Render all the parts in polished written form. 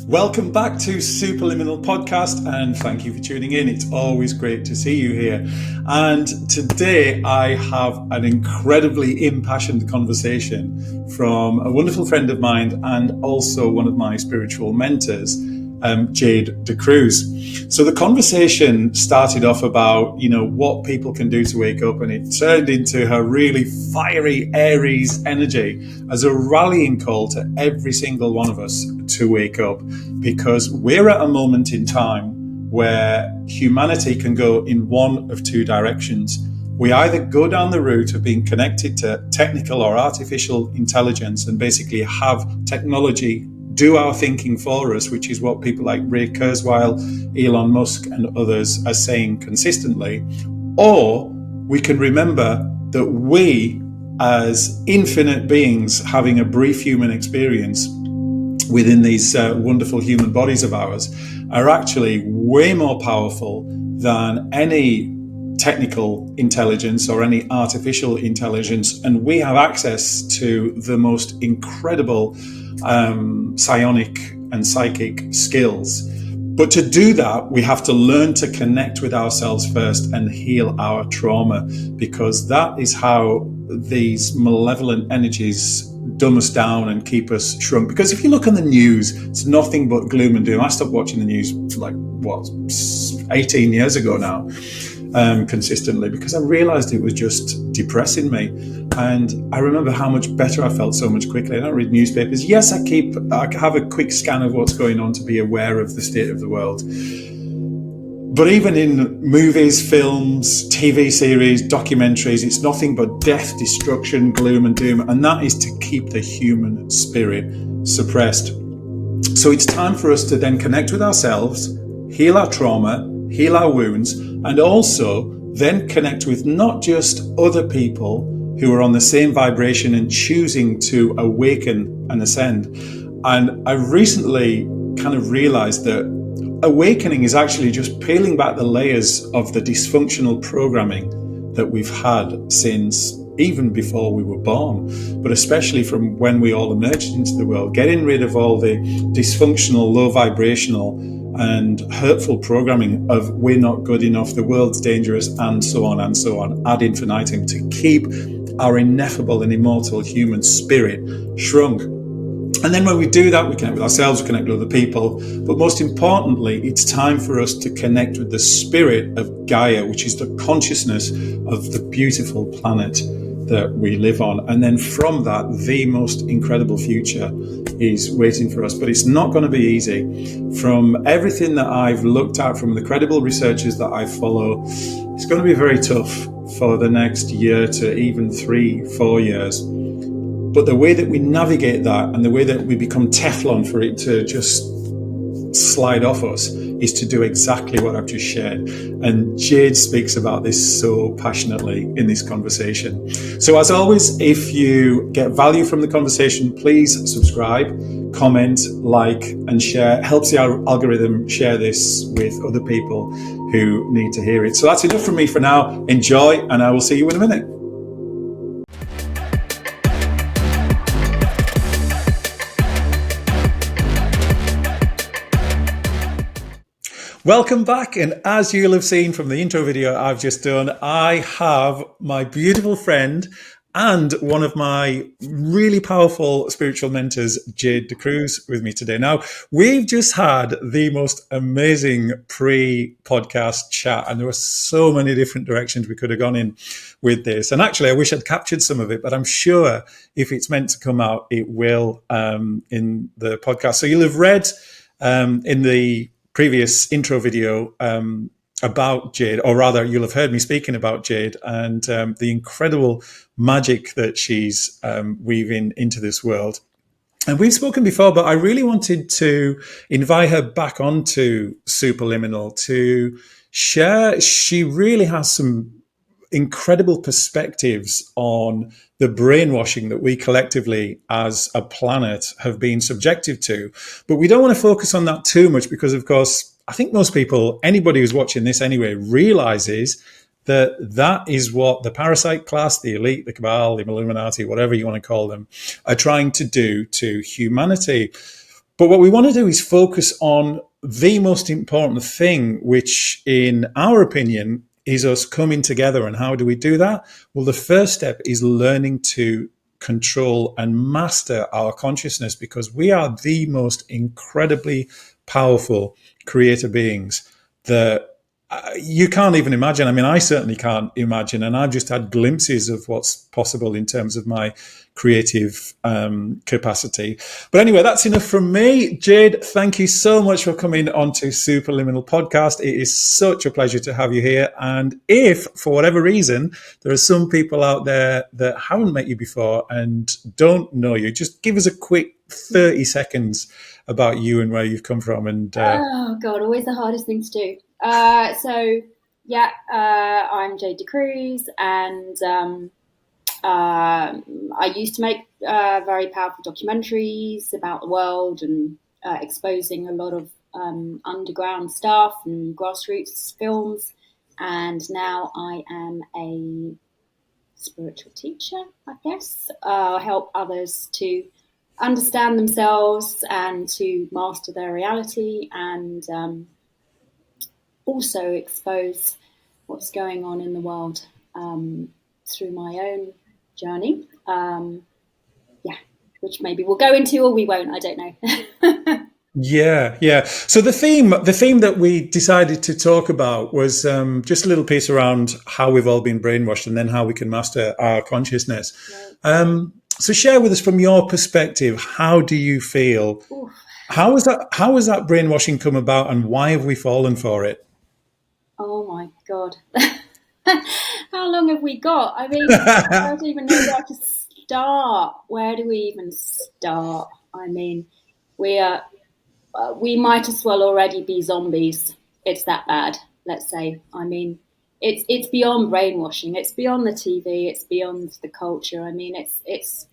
Welcome back to Superliminal Podcast, and thank you for tuning in. It's always great to see you here. And today I have an incredibly impassioned conversation from a wonderful friend of mine and also one of my spiritual mentors, Jade D'Cruz. So the conversation started off about, what people can do to wake up, and it turned into her really fiery Aries energy as a rallying call to every single one of us to wake up, because we're at a moment in time where humanity can go in one of two directions. We either go down the route of being connected to technical or artificial intelligence and basically have technology do our thinking for us, which is what people like Ray Kurzweil, Elon Musk and others are saying consistently. Or we can remember that we, as infinite beings having a brief human experience within these wonderful human bodies of ours, are actually way more powerful than any technical intelligence or any artificial intelligence. And we have access to the most incredible psionic and psychic skills. But to do that, we have to learn to connect with ourselves first and heal our trauma, because that is how these malevolent energies dumb us down and keep us shrunk. Because if you look on the news, it's nothing but gloom and doom. I stopped watching the news 18 years ago now, consistently, because I realized it was just depressing me. And I remember how much better I felt so much quickly. I don't read newspapers. Yes, I have a quick scan of what's going on to be aware of the state of the world. But even in movies, films, TV series, documentaries, it's nothing but death, destruction, gloom and doom. And that is to keep the human spirit suppressed. So it's time for us to then connect with ourselves, heal our trauma, heal our wounds, and also then connect with not just other people who are on the same vibration and choosing to awaken and ascend. And I recently kind of realized that awakening is actually just peeling back the layers of the dysfunctional programming that we've had since even before we were born, but especially from when we all emerged into the world, getting rid of all the dysfunctional, low vibrational and hurtful programming of we're not good enough, the world's dangerous, and so on, ad infinitum, to keep our ineffable and immortal human spirit shrunk. And then when we do that, we connect with ourselves, we connect with other people. But most importantly, it's time for us to connect with the spirit of Gaia, which is the consciousness of the beautiful planet that we live on. And then from that, the most incredible future is waiting for us. But it's not going to be easy. From everything that I've looked at, from the credible researchers that I follow, it's going to be very tough for the next year to even 3-4 years. But the way that we navigate that and the way that we become Teflon for it to just slide off us is to do exactly what I've just shared. And Jade speaks about this so passionately in this conversation. So as always, if you get value from the conversation, please subscribe, comment, like, and share. It helps the algorithm share this with other people who need to hear it. So that's enough from me for now. Enjoy, and I will see you in a minute. Welcome back, and as you'll have seen from the intro video I've just done, I have my beautiful friend and one of my really powerful spiritual mentors, Jade D'Cruz, with me today. Now, we've just had the most amazing pre-podcast chat, and there were so many different directions we could have gone in with this. And actually, I wish I'd captured some of it, but I'm sure if it's meant to come out, it will in the podcast. So you'll have read in the previous intro video about Jade, or rather you'll have heard me speaking about Jade and the incredible magic that she's weaving into this world. And we've spoken before, but I really wanted to invite her back onto Superliminal to share. She really has some incredible perspectives on the brainwashing that we collectively as a planet have been subjected to. But we don't want to focus on that too much because, of course, I think most people, anybody who's watching this anyway, realizes that that is what the parasite class, the elite, the cabal, the Illuminati, whatever you want to call them, are trying to do to humanity. But what we want to do is focus on the most important thing, which, in our opinion, is us coming together. And how do we do that? Well, the first step is learning to control and master our consciousness, because we are the most incredibly powerful creator beings that you can't even imagine. I mean, I certainly can't imagine. And I've just had glimpses of what's possible in terms of my creative capacity. But anyway, that's enough from me. Jade, thank you so much for coming onto Superliminal Podcast. It is such a pleasure to have you here. And if, for whatever reason, there are some people out there that haven't met you before and don't know you, just give us a quick 30 seconds about you and where you've come from. And Oh God, always the hardest thing to do. I'm Jade D'Cruz, and I used to make very powerful documentaries about the world and exposing a lot of underground stuff and grassroots films. And now I am a spiritual teacher, I guess. Help others to understand themselves and to master their reality, and also expose what's going on in the world through my own journey. Which maybe we'll go into or we won't. I don't know. yeah. So the theme that we decided to talk about was just a little piece around how we've all been brainwashed, and then how we can master our consciousness. So share with us, from your perspective, how do you feel? Oof. How has that brainwashing come about, and why have we fallen for it? Oh my God. How long have we got? I mean, I don't even know where to start. Where do we even start? I mean, we are we might as well already be zombies. It's that bad, let's say. I mean, it's beyond brainwashing. It's beyond the TV. It's beyond the culture. I mean, it's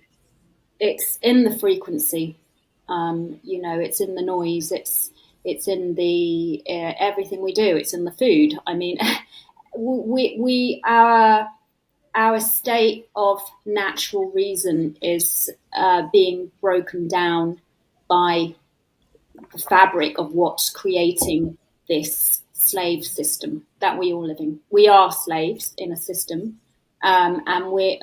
in the frequency. It's in the noise. It's in the everything we do. It's in the food. I mean, we our state of natural reason is being broken down by the fabric of what's creating this slave system that we all live in. We are slaves in a system, and we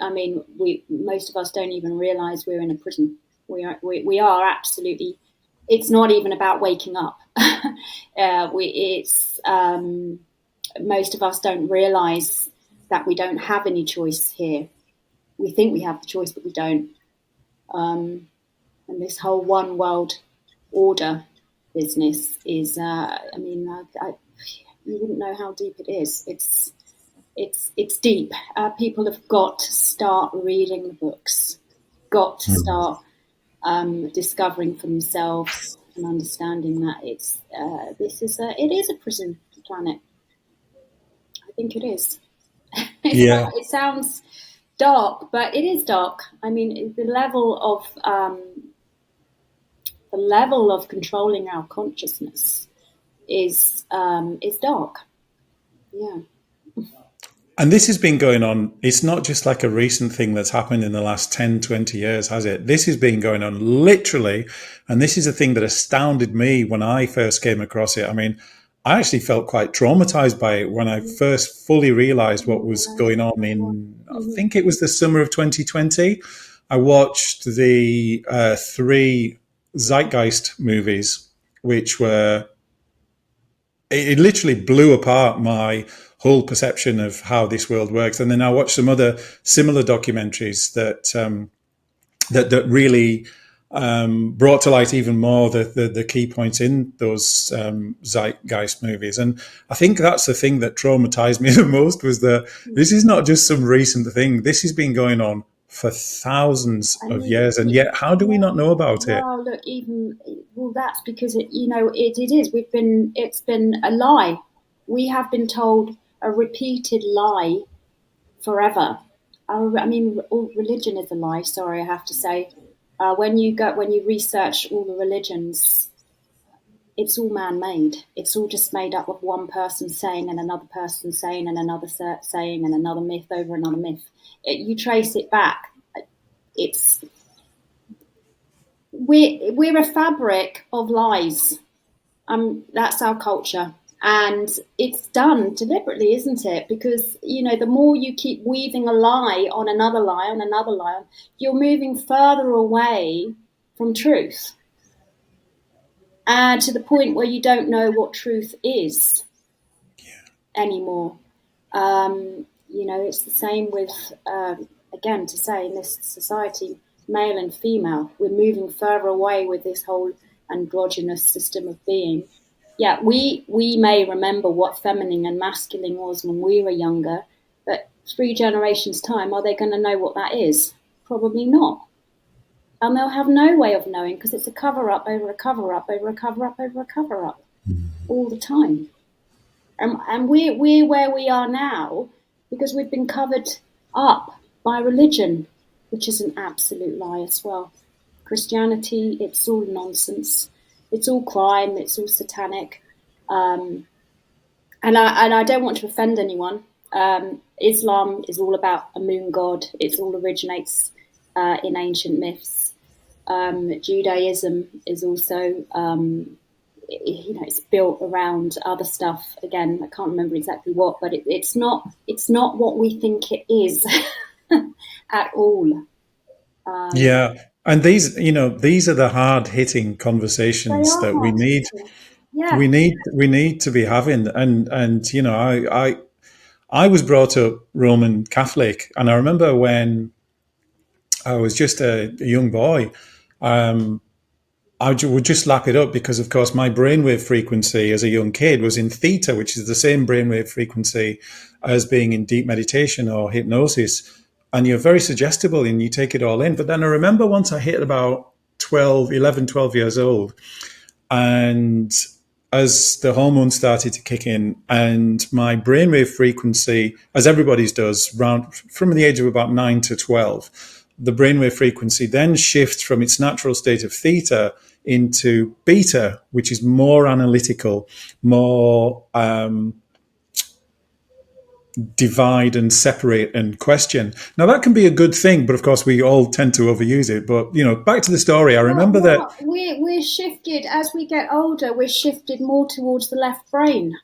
most of us don't even realize we're in a prison. We are absolutely. It's not even about waking up. Most of us don't realize that we don't have any choice here. We think we have the choice, but we don't. And this whole one world order business is, you wouldn't know how deep it is. It's deep. People have got to start reading the books, got to start discovering for themselves and understanding that it is a prison planet. I think it is. Yeah. It sounds dark, but it is dark. I mean, the level of controlling our consciousness is dark. Yeah. And this has been going on. It's not just like a recent thing that's happened in the last 10, 20 years, has it? This has been going on literally. And this is a thing that astounded me when I first came across it. I mean, I actually felt quite traumatized by it when I first fully realized what was going on in, I think it was the summer of 2020. I watched the three Zeitgeist movies, which were, it literally blew apart my whole perception of how this world works. And then I watched some other similar documentaries that really brought to light even more the key points in those Zeitgeist movies. And I think that's the thing that traumatized me the most, was that this is not just some recent thing. This has been going on for thousands of years, and yet how do we not know about it? Well, look, that's because it is. It's been a lie. We have been told a repeated lie forever. I mean, all religion is a lie. Sorry, I have to say. When you research all the religions, it's all man-made. It's all just made up of one person saying and another person saying and another saying and another myth over another myth. You trace it back. It's we're a fabric of lies. That's our culture. And it's done deliberately, isn't it? Because, the more you keep weaving a lie on another lie, on another lie, you're moving further away from truth. And to the point where you don't know what truth is anymore. It's the same with, again, to say in this society, male and female, we're moving further away with this whole androgynous system of being. Yeah, we may remember what feminine and masculine was when we were younger, but 3 generations' time, are they going to know what that is? Probably not. And they'll have no way of knowing because it's a cover-up over a cover-up over a cover-up over a cover-up all the time. And we're where we are now because we've been covered up by religion, which is an absolute lie as well. Christianity, it's all nonsense. It's all crime. It's all satanic. And I don't want to offend anyone. Islam is all about a moon god. It all originates in ancient myths. Judaism is also, it's built around other stuff. Again, I can't remember exactly what, but it's not what we think it is at all. Yeah. And these are the hard hitting conversations that we need. Yeah. We need to be having. And I was brought up Roman Catholic, and I remember when I was just a young boy, I would just lap it up because, of course, my brainwave frequency as a young kid was in theta, which is the same brainwave frequency as being in deep meditation or hypnosis. And you're very suggestible and you take it all in. But then I remember once I hit about 12 years old, and as the hormones started to kick in and my brainwave frequency, as everybody's does, from the age of about 9 to 12, the brainwave frequency then shifts from its natural state of theta into beta, which is more analytical, more divide and separate and question. Now that can be a good thing, but of course we all tend to overuse it. But back to the story. I remember that we're shifted as we get older. We're shifted more towards the left brain.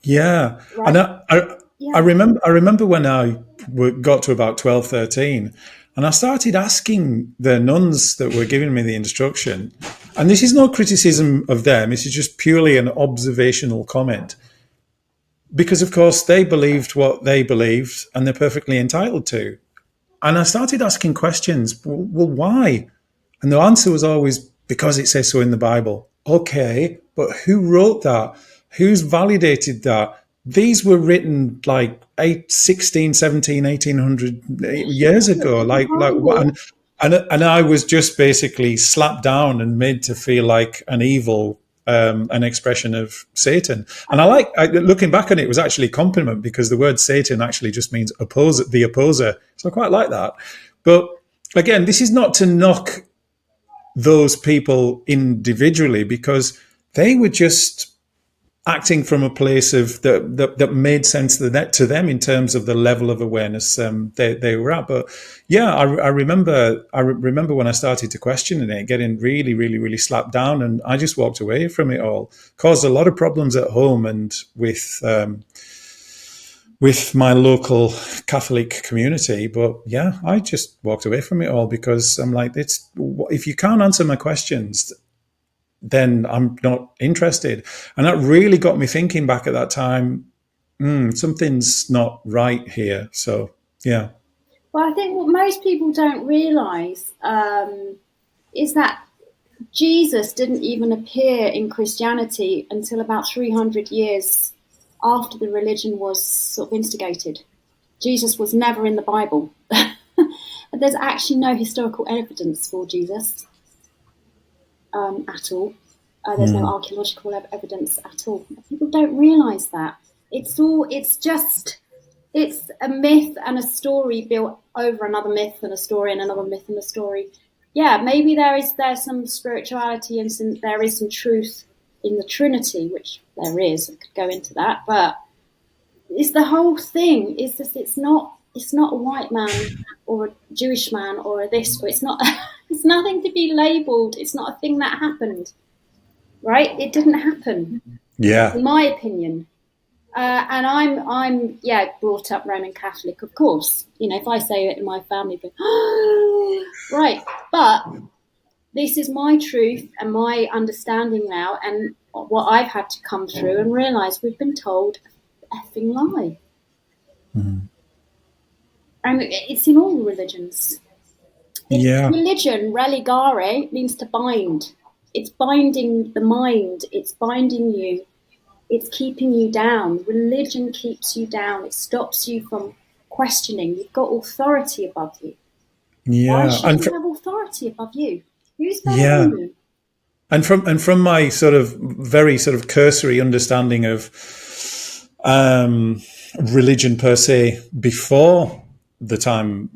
Yeah, right? And I remember when I got to about 12, 13, and I started asking the nuns that were giving me the instruction. And this is no criticism of them. This is just purely an observational comment. Because, of course, they believed what they believed, and they're perfectly entitled to. And I started asking questions. Well, why? And the answer was always, because it says so in the Bible. Okay, but who wrote that? Who's validated that? These were written like 16, 17, 1800 years ago. Like what? And I was just basically slapped down and made to feel like an evil, an expression of Satan. And looking back on it, it was actually a compliment because the word Satan actually just means the opposer. So I quite like that. But again, this is not to knock those people individually because they were just acting from a place of that made sense to them in terms of the level of awareness they were at. But yeah, I remember when I started to question it, getting really, really, really slapped down, and I just walked away from it all. Caused a lot of problems at home and with my local Catholic community. But yeah, I just walked away from it all because I'm like, if you can't answer my questions, then I'm not interested. And that really got me thinking back at that time, something's not right here. So, yeah. Well, I think what most people don't realise is that Jesus didn't even appear in Christianity until about 300 years after the religion was sort of instigated. Jesus was never in the Bible. There's actually no historical evidence for Jesus at all. There's no archaeological evidence at all. People don't realise that. It's a myth and a story built over another myth and a story and another myth and a story. Yeah, maybe there's some spirituality and there is some truth in the Trinity, which there is. I could go into that, but it's the whole thing. It's just it's not it's not a white man or a Jewish man or a this, or it's not. It's nothing to be labelled. It's not a thing that happened, right? It didn't happen, Yeah. in my opinion. And I'm brought up Roman Catholic, of course. You know, if I say it in my family, but, right. But this is my truth and my understanding now, and what I've had to come through and realise we've been told a effing lie. Mm. And it's in all religions. Yeah. Religion, religare, means to bind. It's binding the mind. It's binding you. It's keeping you down. Religion keeps you down. It stops you from questioning. You've got authority above you. Why Yeah. should you have authority above you? Who's better Yeah. than you? And from my sort of very sort of cursory understanding of religion per se before the time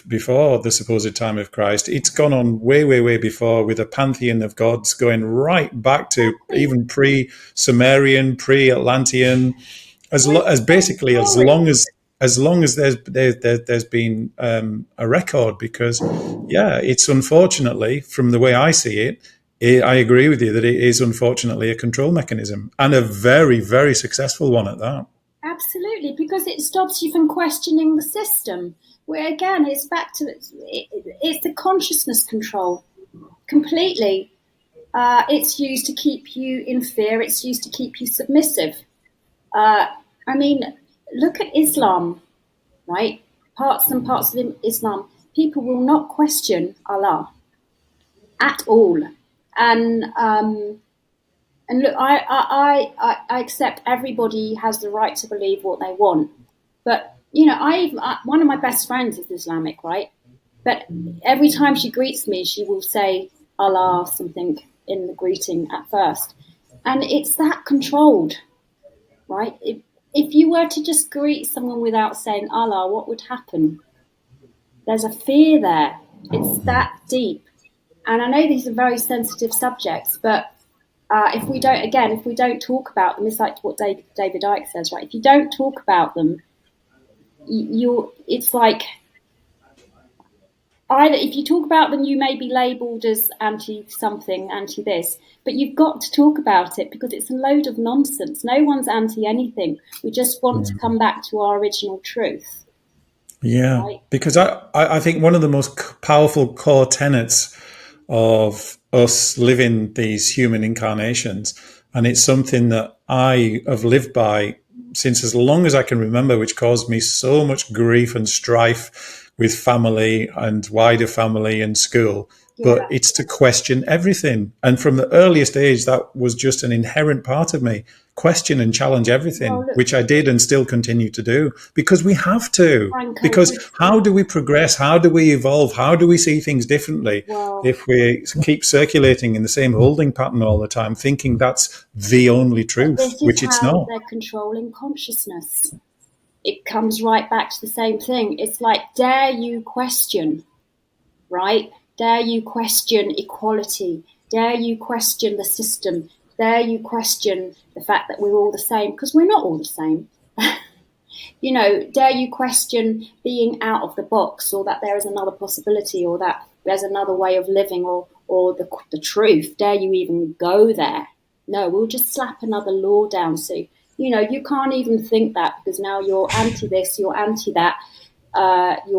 before the supposed time of Christ, it's gone on way, way, way before, with a pantheon of gods going right back to even pre-Sumerian, pre-Atlantean, as basically as long as there's been a record. Because it's unfortunately, from the way I see it, I agree with you that it is unfortunately a control mechanism, and a very, very successful one at that. Absolutely, because it stops you from questioning the system. Where again, it's back to it's the consciousness control completely. It's used to keep you in fear. It's used to keep you submissive. I mean, look at Islam, right? Parts and parts of Islam. People will not question Allah at all, and look, I accept everybody has the right to believe what they want. But, you know, one of my best friends is Islamic, right? But every time she greets me, she will say Allah something in the greeting at first. And it's that controlled, right? If you were to just greet someone without saying Allah, what would happen? There's a fear there. It's that deep. And I know these are very sensitive subjects, but if we don't talk about them, it's like what David Icke says, right? If you don't talk about them, it's like either if you talk about them, you may be labelled as anti something, anti this, but you've got to talk about it because it's a load of nonsense. No one's anti anything. We just want to come back to our original truth. Yeah, Right? because I think one of the most powerful core tenets of us living these human incarnations, and it's something that I have lived by since as long as I can remember, which caused me so much grief and strife with family and wider family and school. But Yeah. it's to question everything. And from the earliest age, that was just an inherent part of me. Question and challenge everything, Well, look, which I did and still continue to do, because we have to. Franco, Because how do we progress? How do we evolve? How do we see things differently well, if we keep circulating in the same holding pattern all the time, thinking that's the only truth, this is which it's how not? they're controlling consciousness. It comes right back to the same thing. It's like, dare you question, right? Dare you question equality? Dare you question the system? Dare you question the fact that we're all the same? Because we're not all the same. You know, dare you question being out of the box, or that there is another possibility, or that there's another way of living, or the truth? Dare you even go there? No, we'll just slap another law down. So, you know, you can't even think that, because now you're anti this, you're anti that. Do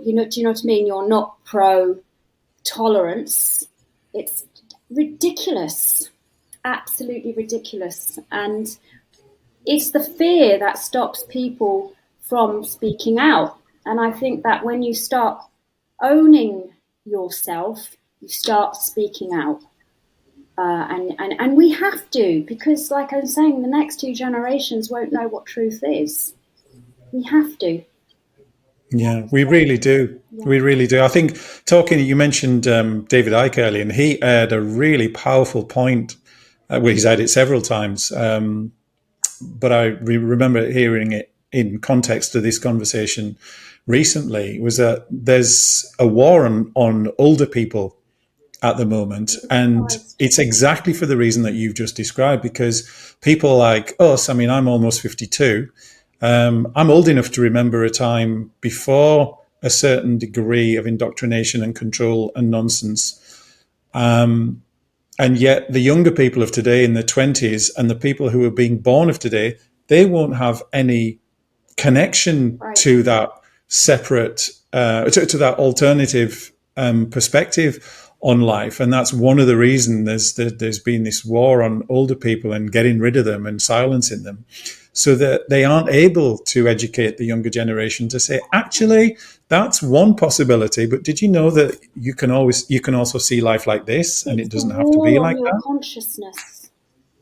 you know what I mean? You're not pro tolerance. It's ridiculous, absolutely ridiculous. And it's the fear that stops people from speaking out. And I think that when you start owning yourself, you start speaking out. And we have to, because like I was saying, the next two generations won't know what truth is. We have to. Yeah, we really do. Yeah. We really do. I think you mentioned David Icke earlier, and he had a really powerful point. Well, he's had it several times, but I remember hearing it in context to this conversation recently, was that there's a war on older people at the moment. And it's exactly for the reason that you've just described, because people like us, I mean, I'm almost 52. I'm old enough to remember a time before a certain degree of indoctrination and control and nonsense. And yet the younger people of today in their 20s and the people who are being born of today, they won't have any connection Right. to that separate, to that alternative perspective on life. And that's one of the reasons there's been this war on older people and getting rid of them and silencing them, so that they aren't able to educate the younger generation to say, actually, that's one possibility, but did you know that you can also see life like this, and it It's a doesn't have to be war on like your that? consciousness.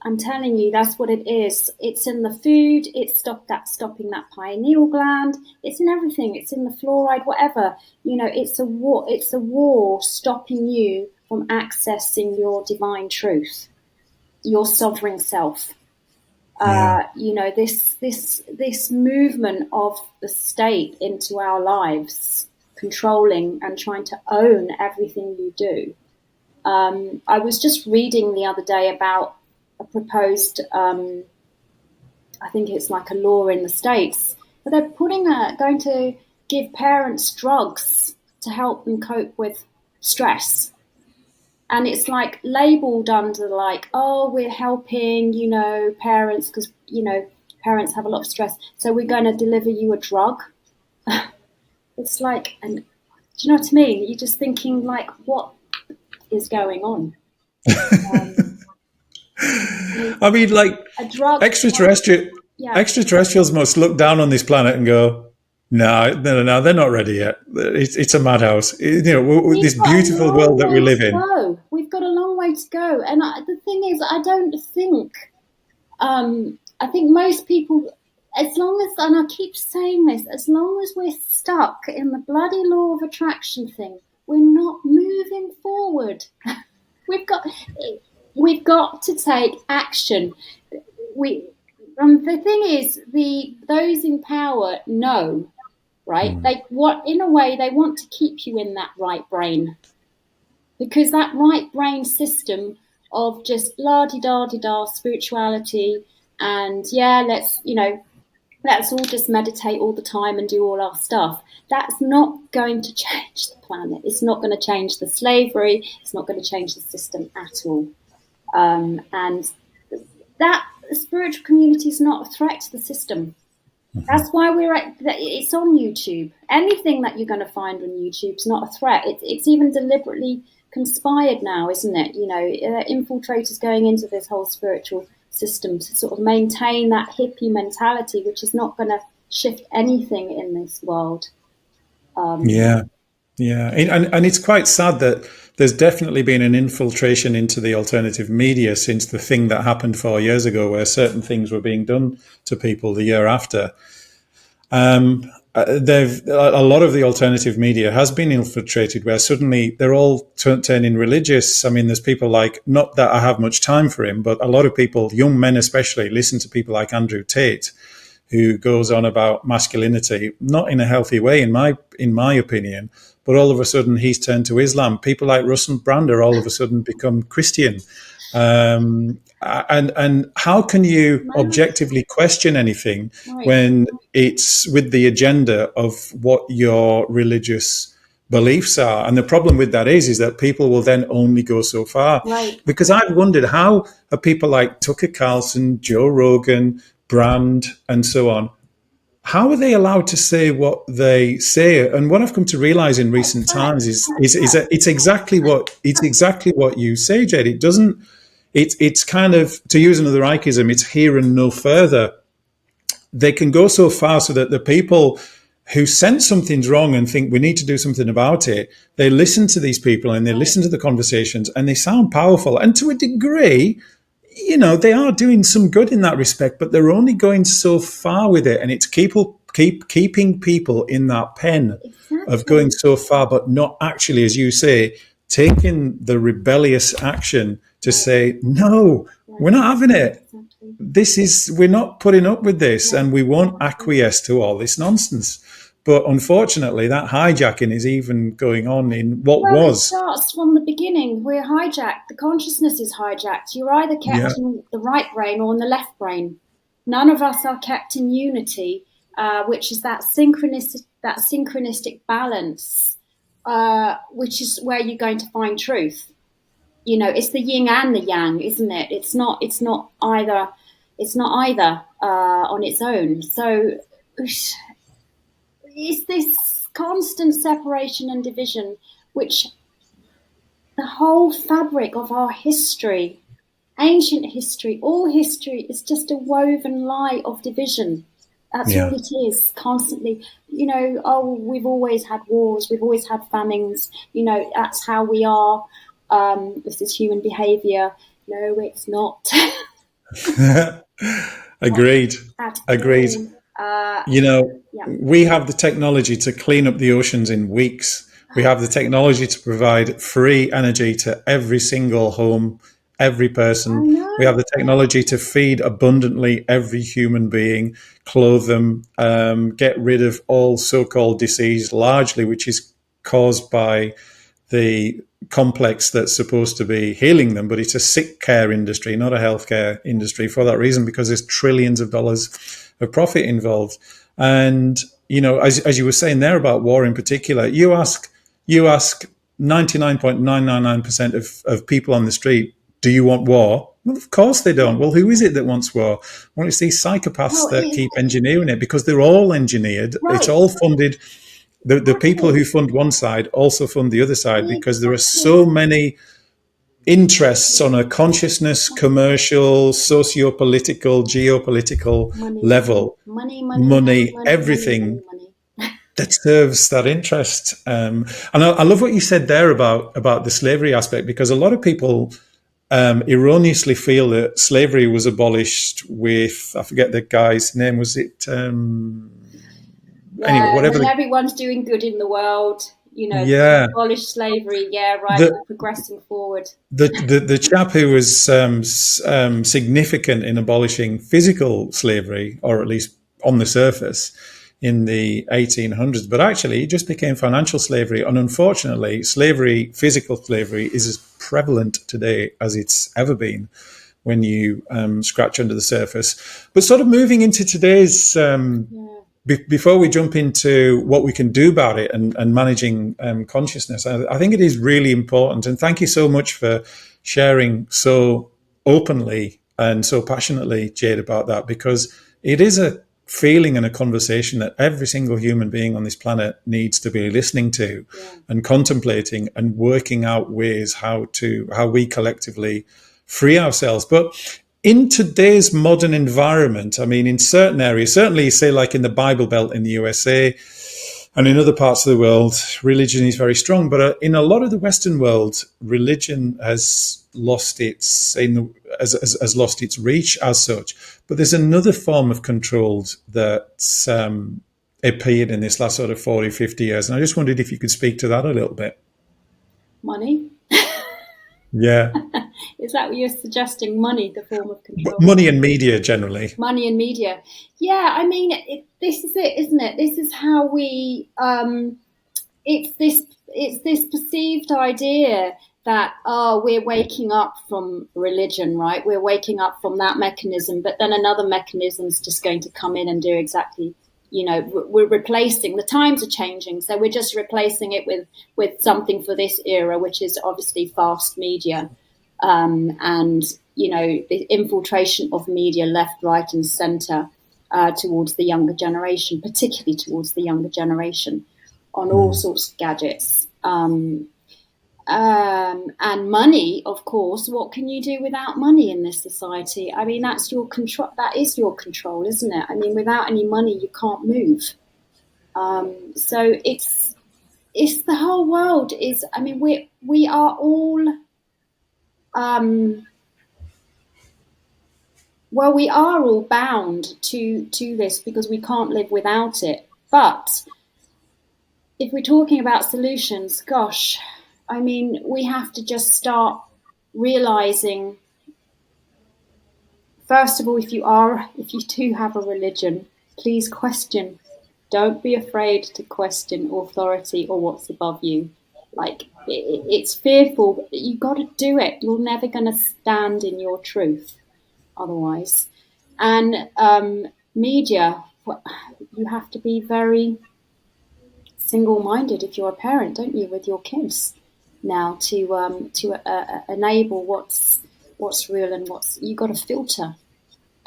I'm telling you, that's what it is. It's in the food. It's stopping that pineal gland. It's in everything. It's in the fluoride, whatever. It's a war. It's a war stopping you from accessing your divine truth, your sovereign self. Yeah. This movement of the state into our lives, controlling and trying to own everything you do. I was just reading the other day about a proposed, I think it's like a law in the States, but they're going to give parents drugs to help them cope with stress. And it's like labeled under like, oh, we're helping, parents because, parents have a lot of stress. So we're going to deliver you a drug. It's like, and do you know what I mean? You're just thinking like, what is going on? I mean, like, A drug. extraterrestrial Yeah. extraterrestrials must look down on this planet and go, no, no, no, no, they're not ready yet. It's a madhouse. This We've got a beautiful long world that we way live to in. go. We've got a long way to go. And the thing is, I think most people, as long as, and I keep saying this, as long as we're stuck in the bloody law of attraction thing, we're not moving forward. We've got to take action. The thing is, those in power know, right? In a way, they want to keep you in that right brain, because that right brain system of just la-di-da-di-da spirituality and let's all just meditate all the time and do all our stuff. That's not going to change the planet. It's not going to change the slavery. It's not going to change the system at all. And that spiritual community is not a threat to the system. That's why it's on YouTube. Anything that you're going to find on YouTube is not a threat. It's even deliberately conspired now, isn't it? Infiltrators going into this whole spiritual system to sort of maintain that hippie mentality, which is not going to shift anything in this world. Yeah. Yeah. And it's quite sad that there's definitely been an infiltration into the alternative media since the thing that happened 4 years ago, where certain things were being done to people the year after. A lot of the alternative media has been infiltrated, where suddenly they're all turning religious. I mean, there's people like, not that I have much time for him, but a lot of people, young men especially, listen to people like Andrew Tate, who goes on about masculinity, not in a healthy way, in my opinion. But all of a sudden, he's turned to Islam. People like Russell Brand are all of a sudden become Christian. And how can you objectively question anything when it's with the agenda of what your religious beliefs are? And the problem with that is that people will then only go so far. Right. Because I've wondered, how are people like Tucker Carlson, Joe Rogan, Brand, and so on, how are they allowed to say what they say? And what I've come to realize in recent times is that it's exactly what you say, Jade. It doesn't. It's kind of, to use another Reichism, it's here and no further. They can go so far so that the people who sense something's wrong and think we need to do something about it, they listen to these people and they listen to the conversations and they sound powerful. And to a degree, they are doing some good in that respect, but they're only going so far with it. And it's keeping people in that pen of going so far, but not actually, as you say, taking the rebellious action to say, no, we're not having it. We're not putting up with this, and we won't acquiesce to all this nonsense. But unfortunately, that hijacking is even going on in what was. It starts from the beginning. We're hijacked. The consciousness is hijacked. You're either kept in the right brain or in the left brain. None of us are kept in unity. which is that synchronistic balance, which is where you're going to find truth. It's the yin and the yang, isn't it? It's not either. It's not either on its own. So it's this constant separation and division, which the whole fabric of our history, ancient history, all history is just a woven lie of division. That's all it is, constantly. We've always had wars, we've always had famines, that's how we are. This is human behavior. No, it's not. Agreed. Agreed. Yeah. We have the technology to clean up the oceans in weeks. We have the technology to provide free energy to every single home, every person. We have the technology to feed abundantly every human being, clothe them, get rid of all so-called disease, largely which is caused by the complex that's supposed to be healing them, but it's a sick care industry, not a healthcare industry, for that reason, because there's trillions of dollars of profit involved. And as you were saying there about war in particular, you ask 99.999% of people on the street, do you want war? Well, of course they don't. Well, who is it that wants war? Well, it's these psychopaths that keep engineering it, because they're all engineered. Right. It's all funded. The people who fund one side also fund the other side, because there are so many interests on a consciousness, commercial, socio-political, geopolitical level. Money, everything that serves that interest. And I love what you said there about the slavery aspect, because a lot of people erroneously feel that slavery was abolished with, I forget the guy's name, was it... anyway, whatever. When everyone's doing good in the world, abolish slavery. Yeah, right. We're progressing forward. The chap who was significant in abolishing physical slavery, or at least on the surface, in the 1800s, but actually it just became financial slavery. And unfortunately, physical slavery, is as prevalent today as it's ever been when you scratch under the surface. But sort of moving into today's... Before we jump into what we can do about it and managing consciousness, I think it is really important. And thank you so much for sharing so openly and so passionately, Jade, about that, because it is a feeling and a conversation that every single human being on this planet needs to be listening to and contemplating and working out ways how we collectively free ourselves. But in today's modern environment, I mean, in certain areas, certainly say like in the Bible Belt in the USA and in other parts of the world, religion is very strong. But in a lot of the Western world, religion has lost its reach as such. But there's another form of control that's appeared in this last sort of 40, 50 years. And I just wondered if you could speak to that a little bit. Money? Yeah. Is that what you're suggesting? Money, the form of control? Money and media, generally. Money and media. Yeah, I mean, this is it, isn't it? This is how we... it's this perceived idea that, we're waking up from religion, right? We're waking up from that mechanism, but then another mechanism's just going to come in and do exactly... we're replacing, the times are changing, so we're just replacing it with something for this era, which is obviously fast media, and the infiltration of media left, right, and centre towards the younger generation, particularly towards the younger generation, on all sorts of gadgets. And money, of course. What can you do without money in this society? I mean, that's your control. That is your control, isn't it? I mean, without any money, you can't move. So it's the whole world is. I mean, we are all. Well, we are all bound to this because we can't live without it. But if we're talking about solutions, gosh. I mean, we have to just start realizing, first of all, if you do have a religion, please question. Don't be afraid to question authority or what's above you. Like, it's fearful, but you got to do it. You're never going to stand in your truth otherwise. And media, you have to be very single-minded if you're a parent, don't you, with your kids now to enable what's real and what's you got to filter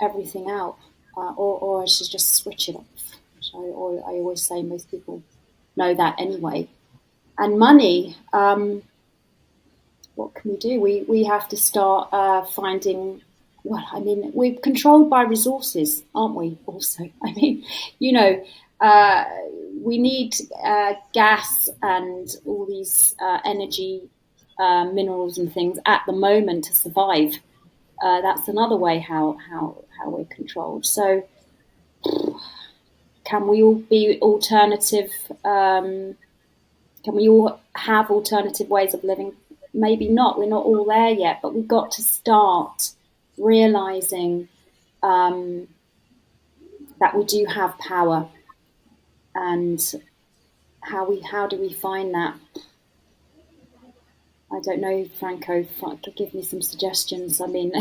everything out, or I should just switch it off. So, or I always say most people know that anyway. And money, what can we do? We have to start finding. Well, I mean, we're controlled by resources, aren't we? Also, I mean, you know, we need gas and all these energy minerals and things at the moment to survive. That's another way how we're controlled. So, can we all be alternative? Can we all have alternative ways of living? Maybe not. We're not all there yet, but we've got to start realizing that we do have power, and how do we find that? I don't know, Franco. If I could give me some suggestions. I mean,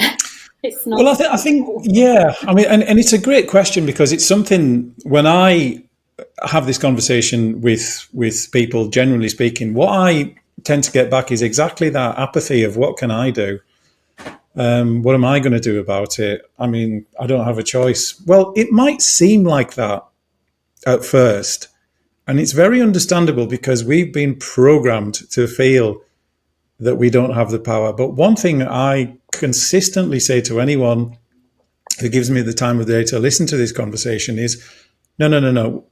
it's not. Well, I think, yeah. I mean, and it's a great question because it's something when I have this conversation with people, generally speaking, what I tend to get back is exactly that apathy of what can I do? What am I going to do about it? I mean, I don't have a choice. Well, it might seem like that at first, and it's very understandable because we've been programmed to feel that we don't have the power. But one thing I consistently say to anyone who gives me the time of day to listen to this conversation is, no, no, no, no.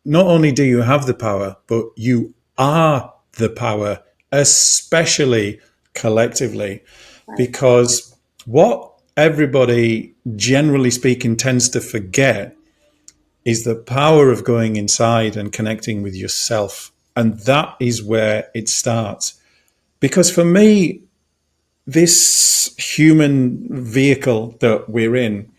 Not only do you have the power, but you are the power, especially collectively. Right. Because what everybody, generally speaking, tends to forget is the power of going inside and connecting with yourself. And that is where it starts. Because for me, this human vehicle that we're in,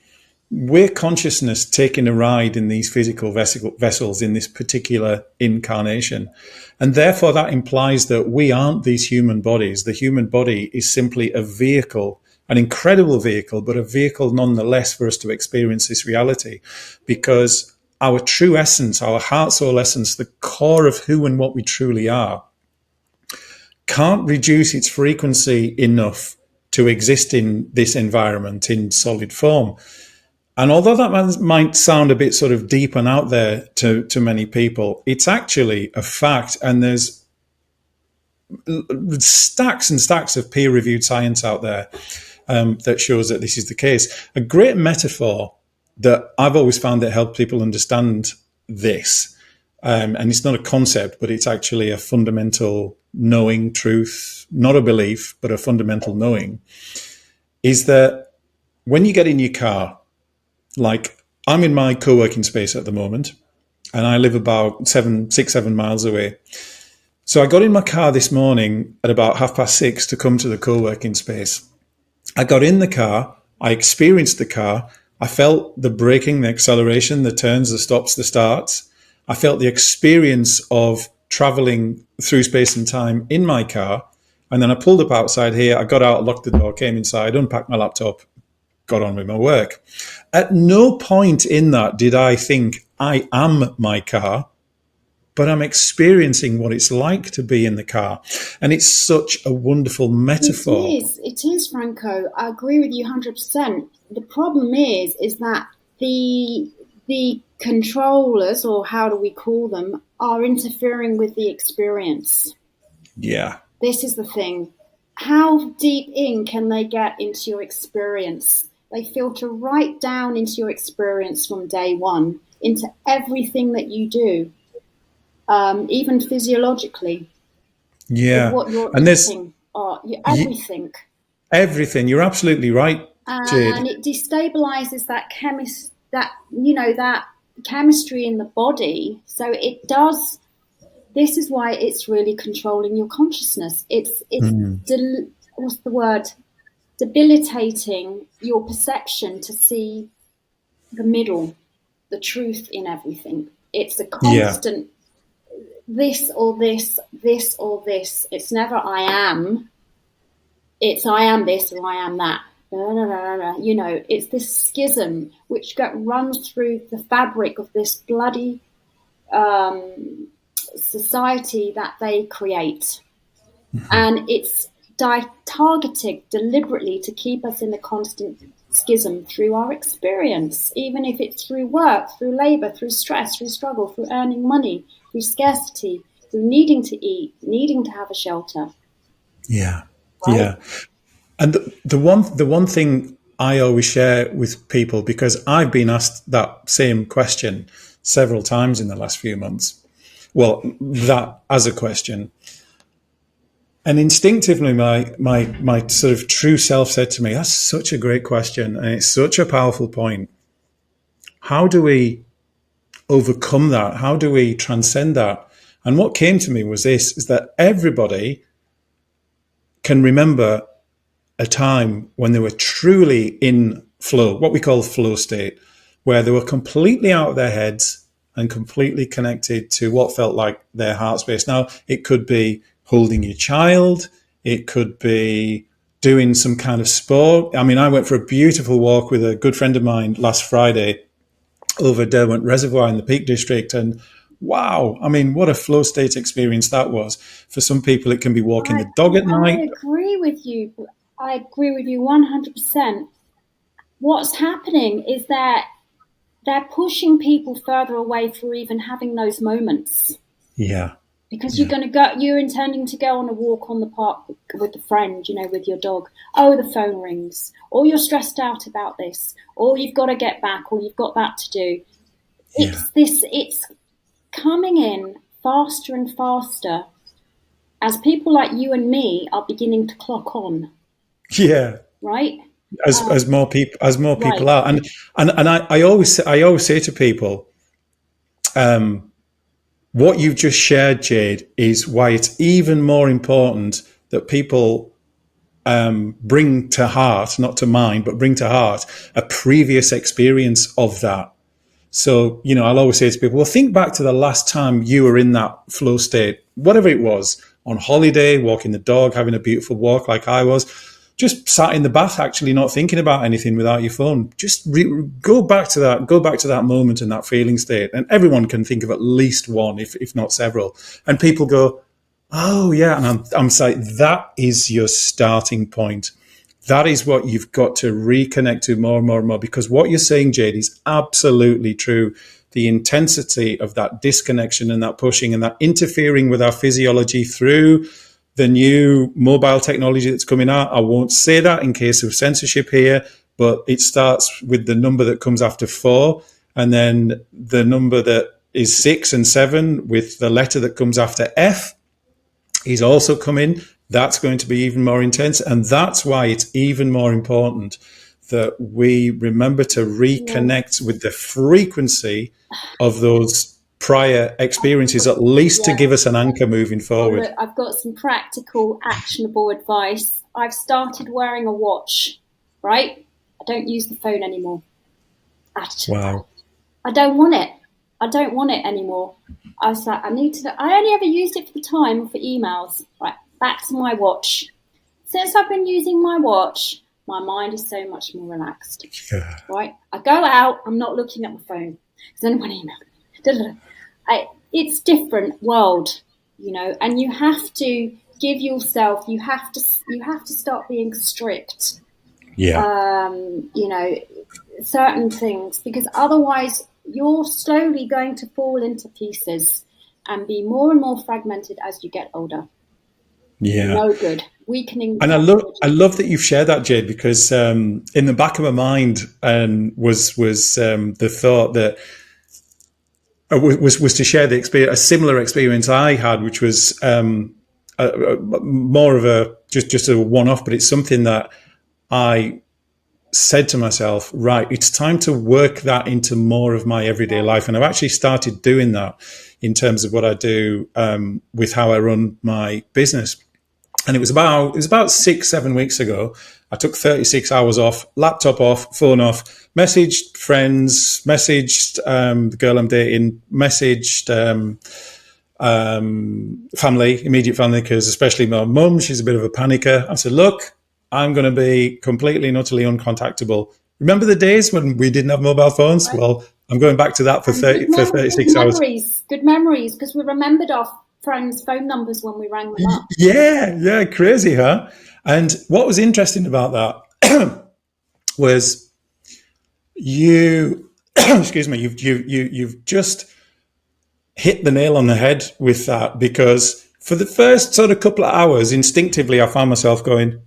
we're consciousness taking a ride in these physical vessels in this particular incarnation. And therefore, that implies that we aren't these human bodies. The human body is simply a vehicle, an incredible vehicle, but a vehicle nonetheless for us to experience this reality. Because our true essence, our heart soul essence, the core of who and what we truly are, can't reduce its frequency enough to exist in this environment in solid form. And although that might sound a bit sort of deep and out there to many people, it's actually a fact. And there's stacks and stacks of peer-reviewed science out there that shows that this is the case. A great metaphor that I've always found that helped people understand this, and it's not a concept, but it's actually a fundamental knowing, truth, not a belief, but a fundamental knowing, is that when you get in your car, like I'm in my co-working space at the moment, and I live about 7 miles away. So I got in my car this morning at about 6:30 to come to the co-working space. I got in the car, I experienced the car, I felt the braking, the acceleration, the turns, the stops, the starts. I felt the experience of traveling through space and time in my car. And then I pulled up outside here, I got out, locked the door, came inside, unpacked my laptop, got on with my work. At no point in that did I think I am my car, but I'm experiencing what it's like to be in the car. And it's such a wonderful metaphor. It is, Franco. I agree with you 100%. The problem is that the controllers, or how do we call them, are interfering with the experience. Yeah. This is the thing. How deep in can they get into your experience? They filter right down into your experience from day one, into everything that you do, even physiologically. Yeah. What you're And there's eating, or everything. everything. You're absolutely right, Jade. And it destabilizes that that chemistry in the body. So it does. This is why it's really controlling your consciousness. It's what's the word? Debilitating your perception to see the middle, the truth in everything. It's a constant this or this, this or this. It's never I am. It's I am this or I am that. You know, it's this schism which runs through the fabric of this bloody society that they create. And it's targeted deliberately to keep us in a constant schism through our experience, even if it's through work, through labor, through stress, through struggle, through earning money, through scarcity, through needing to eat, needing to have a shelter. Yeah. Right? Yeah. And the one thing I always share with people, because I've been asked that same question several times in the last few months. Well, that as a question. And instinctively my sort of true self said to me, that's such a great question, and it's such a powerful point. How do we overcome that? How do we transcend that? And what came to me was this, is that everybody can remember a time when they were truly in flow, what we call flow state, where they were completely out of their heads and completely connected to what felt like their heart space. Now, it could be holding your child, it could be doing some kind of sport. I mean, I went for a beautiful walk with a good friend of mine last Friday over Derwent Reservoir in the Peak District, and wow, I mean, what a flow state experience that was. For some people, it can be walking the dog at night. I agree with you. I agree with you 100%. What's happening is that they're pushing people further away for even having those moments. Yeah. Because you're intending to go on a walk on the park with a friend, you know, with your dog. Oh, the phone rings, or you're stressed out about this, or you've got to get back, or you've got that to do. It's coming in faster and faster as people like you and me are beginning to clock on. Yeah. Right? As more people right. are. And I always say to people, what you've just shared, Jade, is why it's even more important that people bring to heart, not to mind, but bring to heart a previous experience of that. So, you know, I'll always say to people, well, think back to the last time you were in that flow state, whatever it was, on holiday, walking the dog, having a beautiful walk like I was, just sat in the bath, actually not thinking about anything without your phone. Just go back to that moment and that feeling state. And everyone can think of at least one, if not several. And people go, oh yeah. And I'm saying that is your starting point. That is what you've got to reconnect to more and more and more, because what you're saying, Jade, is absolutely true. The intensity of that disconnection and that pushing and that interfering with our physiology through the new mobile technology that's coming out. I won't say that in case of censorship here, but it starts with the number that comes after 4, and then the number that is 6 and 7 with the letter that comes after F is also coming. That's going to be even more intense. And that's why it's even more important that we remember to reconnect with the frequency of those prior experiences, at least to give us an anchor moving forward. Look, I've got some practical, actionable advice. I've started wearing a watch, right? I don't use the phone anymore. Wow. I don't want it. I don't want it anymore. I was like, I only ever used it for the time for emails. Right, back to my watch. Since I've been using my watch, my mind is so much more relaxed. Yeah. Right? I go out, I'm not looking at my phone. Because then when it's different world, you know, and you have to give yourself, you have to start being strict. Yeah. You know, certain things, because otherwise you're slowly going to fall into pieces and be more and more fragmented as you get older. Yeah. No good. Weakening. And I love that you've shared that, Jade, because in the back of my mind was the thought that was to share the experience, a similar experience I had, which was more of a just a one-off, but it's something that I said to myself, right, it's time to work that into more of my everyday life. And I've actually started doing that in terms of what I do with how I run my business. And it was about 6-7 weeks ago. I took 36 hours off, laptop off, phone off, messaged friends, messaged the girl I'm dating, messaged family, immediate family, because especially my mum, she's a bit of a panicker. I said, look, I'm going to be completely and utterly uncontactable. Remember the days when we didn't have mobile phones? Right. Well, I'm going back to that for And good 36 hours. good memories, because we remembered our friends' phone numbers when we rang them up. Yeah, crazy, huh? And what was interesting about that was you, excuse me, you've just hit the nail on the head with that, because for the first sort of couple of hours, instinctively, I found myself going,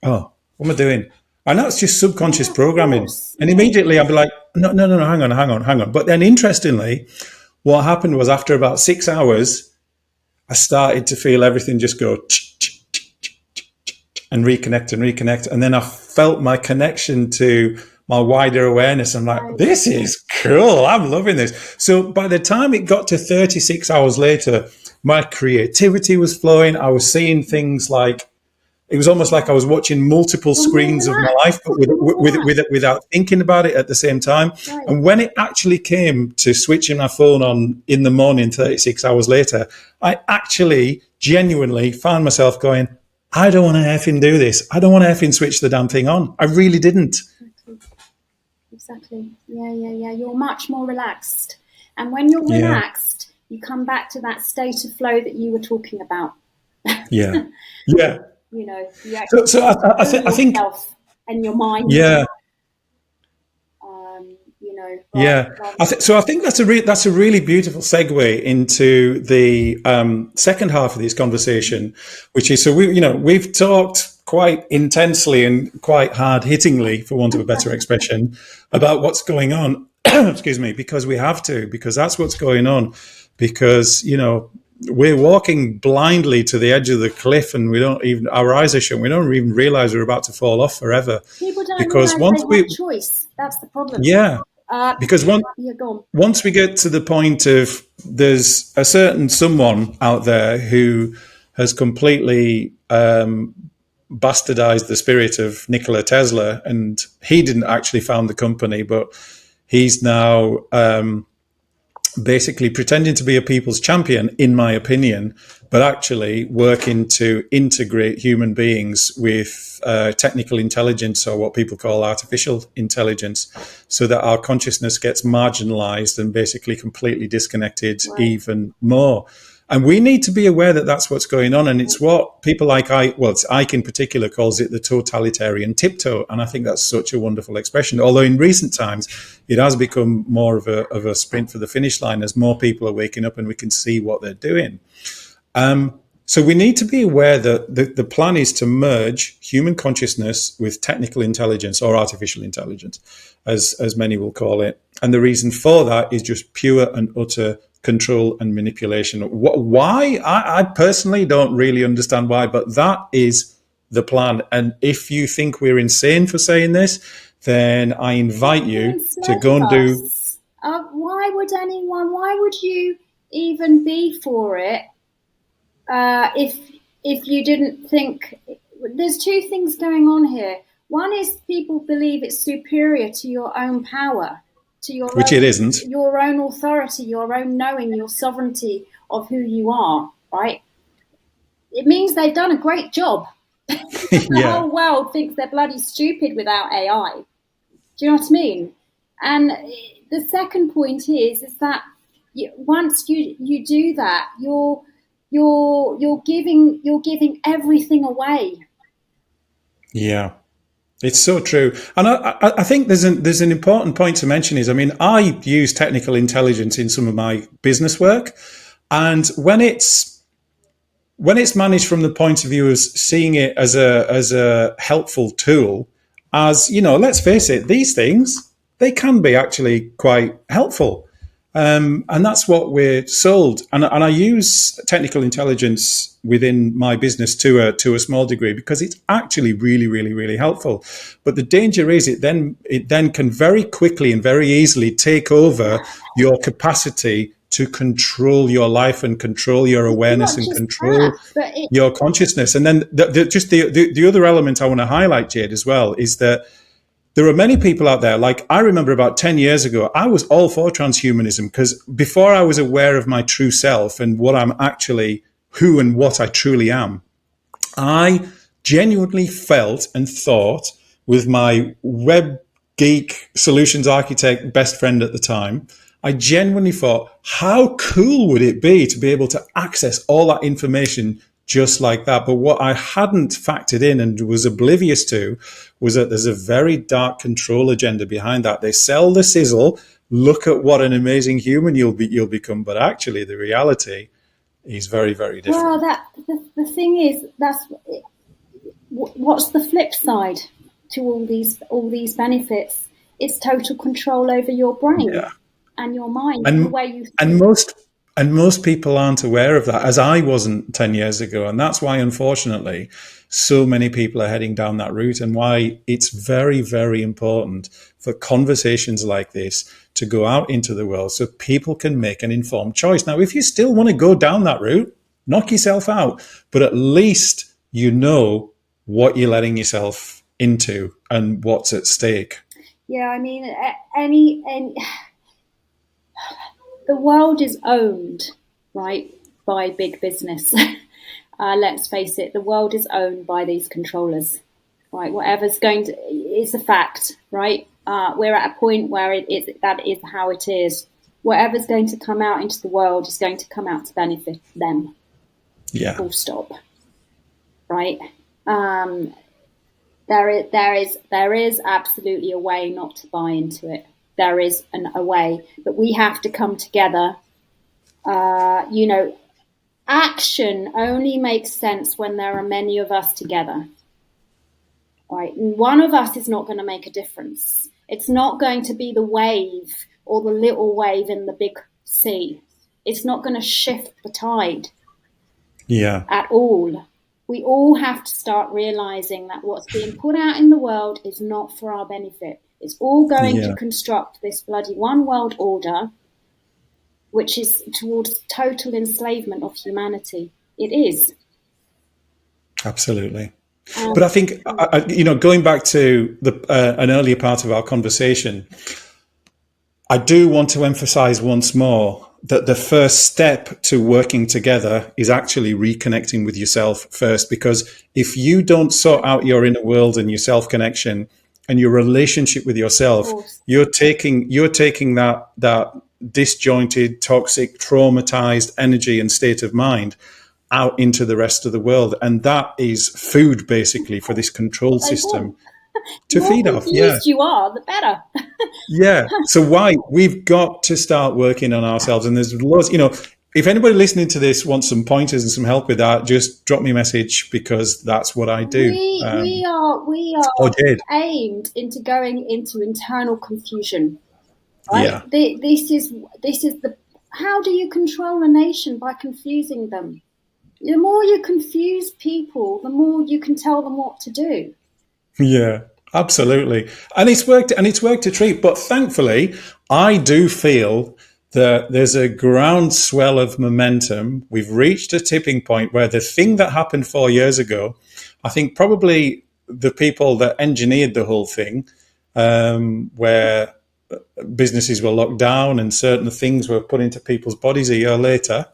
oh, what am I doing? And that's just subconscious programming. And immediately I'd be like, no, hang on. But then interestingly, what happened was after about 6 hours, I started to feel everything just go and reconnect. And then I felt my connection to my wider awareness. I'm like, this is cool. I'm loving this. So by the time it got to 36 hours later, my creativity was flowing. I was seeing things like, it was almost like I was watching multiple screens of my life, but without thinking about it at the same time. Right. And when it actually came to switching my phone on in the morning, 36 hours later, I actually genuinely found myself going, I don't want to effing do this. I don't want to effing switch the damn thing on. I really didn't. Exactly. Yeah. You're much more relaxed. And when you're relaxed, you come back to that state of flow that you were talking about. Yeah. You know, you actually I think yourself and your mind. Yeah. You know. I think that's a really beautiful segue into the second half of this conversation, which is, so we've talked quite intensely and quite hard hittingly, for want of a better expression, about what's going on. Excuse me, because we have to, because that's what's going on, because we're walking blindly to the edge of the cliff, and our eyes are shut. We don't even realize we're about to fall off forever. People don't because realize they have choice. That's the problem. Yeah. Because once we get to the point of, there's a certain someone out there who has completely bastardized the spirit of Nikola Tesla, and he didn't actually found the company, but he's now basically pretending to be a people's champion, in my opinion, but actually working to integrate human beings with technical intelligence, or what people call artificial intelligence, so that our consciousness gets marginalized and basically completely disconnected even more. And we need to be aware that that's what's going on. And it's what people like Ike in particular calls it the totalitarian tiptoe. And I think that's such a wonderful expression. Although in recent times, it has become more of a sprint for the finish line, as more people are waking up and we can see what they're doing. So we need to be aware that the plan is to merge human consciousness with technical intelligence, or artificial intelligence, as many will call it. And the reason for that is just pure and utter control and manipulation. Why? I personally don't really understand why, but that is the plan. And if you think we're insane for saying this, then I invite you to go and do. Why would you even be for it if you didn't think? There's two things going on here. One is people believe it's superior to your own power, Which it isn't. Your own authority, your own knowing, your sovereignty of who you are, right? It means they've done a great job. The whole world thinks they're bloody stupid without AI. Do you know what I mean? And the second point is that once you do that, you're giving everything away. Yeah. It's so true. And I think there's an important point to mention is, I use technical intelligence in some of my business work. And when it's managed from the point of view of seeing it as a helpful tool, as, let's face it, these things, they can be actually quite helpful. And that's what we're sold. And I use technical intelligence within my business to a small degree, because it's actually really, really, really helpful. But the danger is it then can very quickly and very easily take over your capacity to control your life and control your awareness and control your consciousness. And then the other element I want to highlight, Jade, as well, is that there are many people out there, like I remember about 10 years ago, I was all for transhumanism, because before I was aware of my true self and what I'm actually, who and what I truly am, I genuinely felt and thought with my web geek solutions architect best friend at the time, I genuinely thought, how cool would it be to be able to access all that information just like that? But what I hadn't factored in and was oblivious to was that there's a very dark control agenda behind that. They sell the sizzle. Look at what an amazing human you'll become. But actually, the reality is very, very different. Well, the thing is, what's the flip side to all these benefits? It's total control over your brain. Yeah. And your mind, And the way you think. and most people aren't aware of that, as I wasn't 10 years ago. And that's why, unfortunately, so many people are heading down that route, and why it's very, very important for conversations like this to go out into the world so people can make an informed choice. Now, if you still want to go down that route, knock yourself out, but at least you know what you're letting yourself into and what's at stake. Yeah, I mean, the world is owned, right, by big business. Let's face it, the world is owned by these controllers, right? Whatever's going to, it's a fact, right? We're at a point where that is how it is. Whatever's going to come out into the world is going to come out to benefit them. Yeah. Full stop. Right? There is absolutely a way not to buy into it. There is a way, but we have to come together. Action only makes sense when there are many of us together. Right? And one of us is not going to make a difference. It's not going to be the wave or the little wave in the big sea. It's not going to shift the tide. Yeah. At all. We all have to start realizing that what's being put out in the world is not for our benefit. It's all going to construct this bloody one world order, which is towards total enslavement of humanity. It is. Absolutely. But I think, going back to an earlier part of our conversation, I do want to emphasize once more that the first step to working together is actually reconnecting with yourself first. Because if you don't sort out your inner world and your self-connection and your relationship with yourself, you're taking that disjointed, toxic, traumatized energy and state of mind out into the rest of the world. And that is food, basically, for this control system to feed off. The more confused you are, the better. Yeah. So we've got to start working on ourselves. And there's lots, if anybody listening to this wants some pointers and some help with that, just drop me a message, because that's what I do. We are aimed into going into internal confusion. Right? Yeah. This is how do you control a nation? By confusing them. The more you confuse people, the more you can tell them what to do. Yeah, absolutely. And it's worked a treat. But thankfully, I do feel that there's a groundswell of momentum. We've reached a tipping point where the thing that happened 4 years ago, I think probably the people that engineered the whole thing, where businesses were locked down and certain things were put into people's bodies a year later,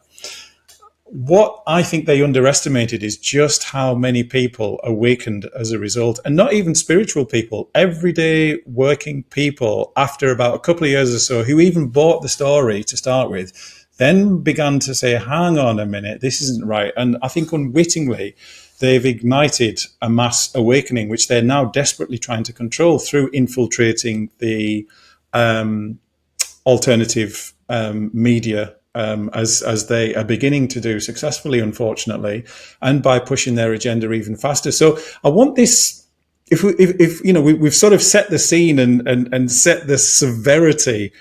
what I think they underestimated is just how many people awakened as a result. And not even spiritual people, everyday working people, after about a couple of years or so, who even bought the story to start with, then began to say, hang on a minute, this isn't right. And I think unwittingly, they've ignited a mass awakening, which they're now desperately trying to control through infiltrating the alternative media, as they are beginning to do successfully, unfortunately, and by pushing their agenda even faster. So I want this, if we've sort of set the scene and set the severity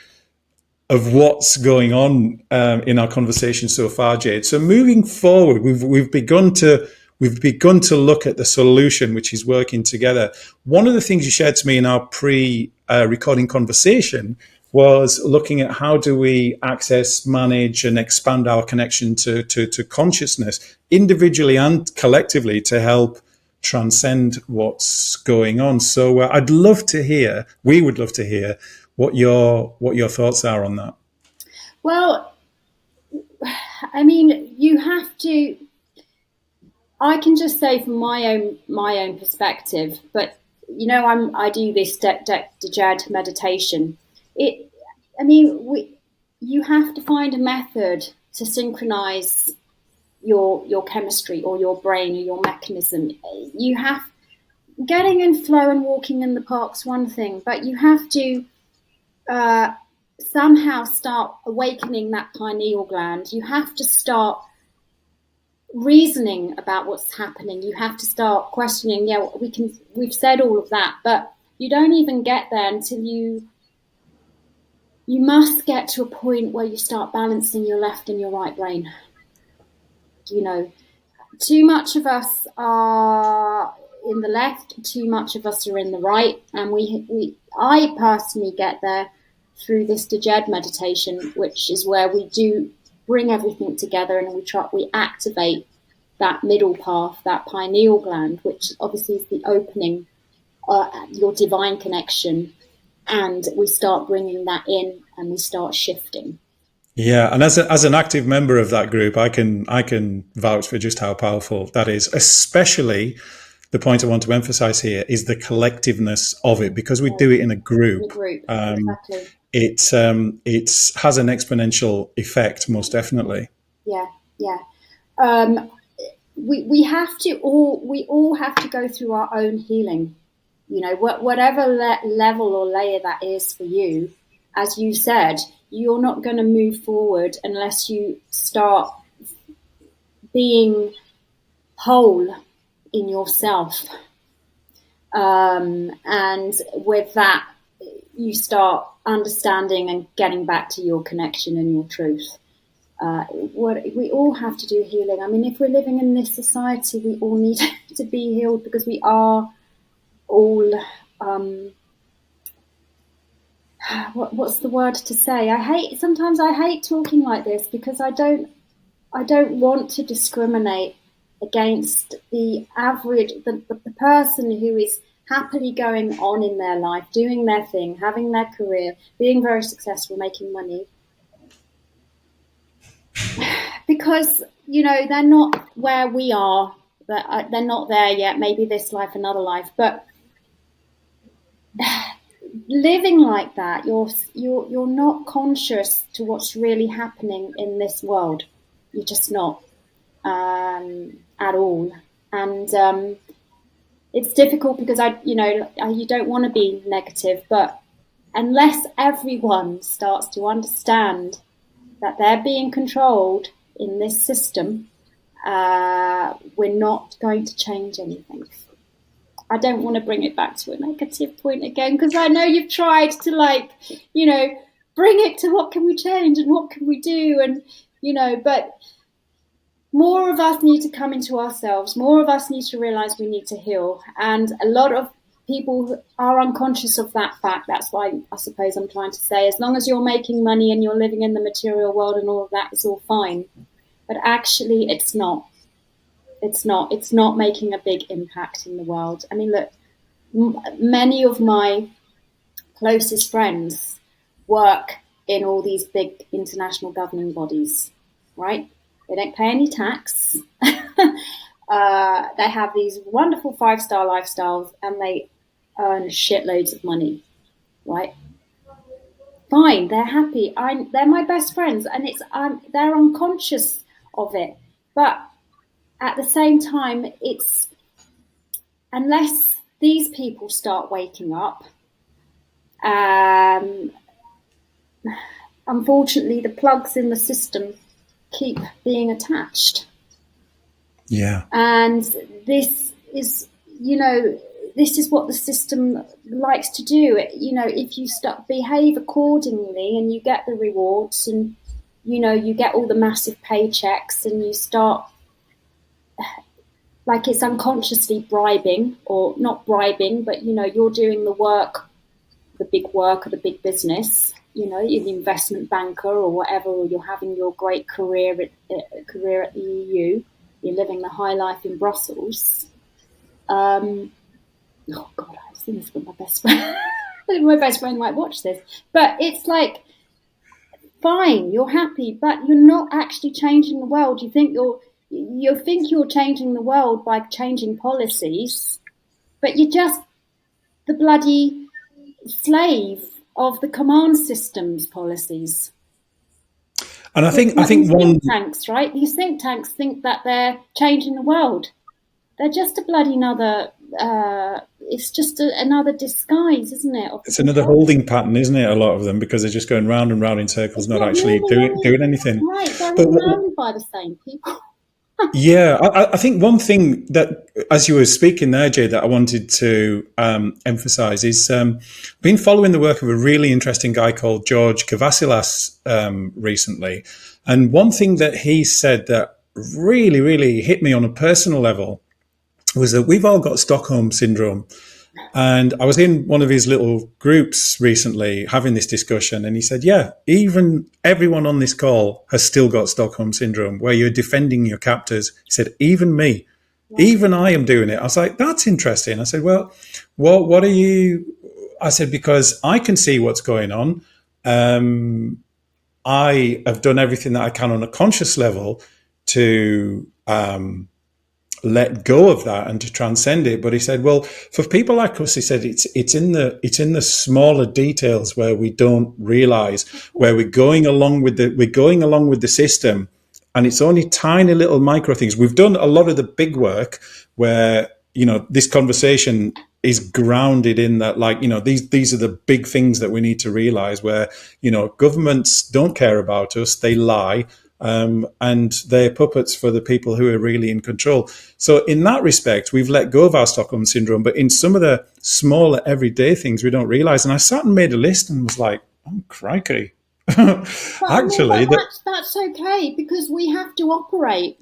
of what's going on in our conversation so far, Jade. So moving forward, we've begun to look at the solution, which is working together. One of the things you shared to me in our pre-recording conversation was looking at how do we access, manage, and expand our connection to consciousness, individually and collectively, to help transcend what's going on. So we would love to hear what your thoughts are on that. Well, I mean, you have to. I can just say from my own perspective, but I do this Jade meditation. You have to find a method to synchronize your chemistry or your brain or your mechanism. You have getting in flow and walking in the park's one thing, but you have to somehow start awakening that pineal gland. You have to start reasoning about what's happening. You have to start questioning. Yeah, we've said all of that, but you don't even get there until you must get to a point where you start balancing your left and your right brain. Too much of us are in the left, too much of us are in the right, and I personally get there through this Jade meditation, which is where we do bring everything together and we activate that middle path, that pineal gland, which obviously is the opening, your divine connection, and we start bringing that in and we start shifting. Yeah, and as an active member of that group, I can vouch for just how powerful that is. Especially, the point I want to emphasize here is the collectiveness of it, because we do it in a group. Exactly. It has an exponential effect, most definitely. Yeah. We all have to go through our own healing. Whatever level or layer that is for you, as you said, you're not going to move forward unless you start being whole in yourself. And with that, you start understanding and getting back to your connection and your truth. We all have to do healing. I mean, if we're living in this society, we all need to be healed, because we are all what's the word to say? Sometimes I hate talking like this, because I don't want to discriminate against the average, the person who is happily going on in their life, doing their thing, having their career, being very successful, making money. Because, they're not where we are, they're not there yet, maybe this life, another life, but living like that, you're not conscious to what's really happening in this world. You're just not at all. And it's difficult, because you don't want to be negative, but unless everyone starts to understand that they're being controlled in this system, we're not going to change anything. I don't want to bring it back to a negative point again, because I know you've tried to bring it to what can we change and what can we do, and but more of us need to come into ourselves. More of us need to realize we need to heal, and a lot of people are unconscious of that fact. That's why I suppose I'm trying to say, as long as you're making money and you're living in the material world and all of that, is all fine. But actually, it's not. It's not making a big impact in the world. I mean, look, many of my closest friends work in all these big international governing bodies, right? They don't pay any tax. They have these wonderful 5-star lifestyles, and they earn shitloads of money, right? Fine, they're happy. They're my best friends, and they're unconscious of it. But at the same time, it's unless these people start waking up, unfortunately, the plugs in the system keep being attached. Yeah. And this is what the system likes to do. If you behave accordingly and you get the rewards, and you get all the massive paychecks, and you start, like, it's unconsciously bribing, or not bribing, but you're doing the work, the big work of the big business. You're the investment banker or whatever, or you're having your great career at the EU. You're living the high life in Brussels. Oh God, I was thinking with my best friend. My best friend might watch this, but it's like, fine, you're happy, but you're not actually changing the world. You think you think you're changing the world by changing policies, but you're just the bloody slave of the command system's policies. And I think These one, think tanks, right? These think tanks think that they're changing the world. They're just a bloody another. It's just another disguise, isn't it? it's another holding pattern, isn't it? A lot of them, because they're just going round and round in circles, not actually doing anything. Right, they're But all owned by the same people. yeah, I think one thing that, as you were speaking there, Jay, that I wanted to emphasize is been following the work of a really interesting guy called George Kavasilas recently. And one thing that he said that really, really hit me on a personal level was that we've all got Stockholm Syndrome. And I was in one of his little groups recently having this discussion, and he said, yeah, even everyone on this call has still got Stockholm Syndrome, where you're defending your captors. He said, even me, even I am doing it. I was like, that's interesting. I said, well, what are you? I said, because I can see what's going on. I have done everything that I can on a conscious level to let go of that and to transcend it. But he said, well, for people like us, he said, it's in the smaller details where we don't realize, where we're going along with the system, and it's only tiny little micro things. We've done a lot of the big work where, this conversation is grounded in that, like, these are the big things that we need to realize, where, governments don't care about us, they lie. And they're puppets for the people who are really in control. So in that respect, we've let go of our Stockholm Syndrome, but in some of the smaller everyday things, we don't realize. And I sat and made a list and was like, oh, crikey. Actually, that's okay, because we have to operate.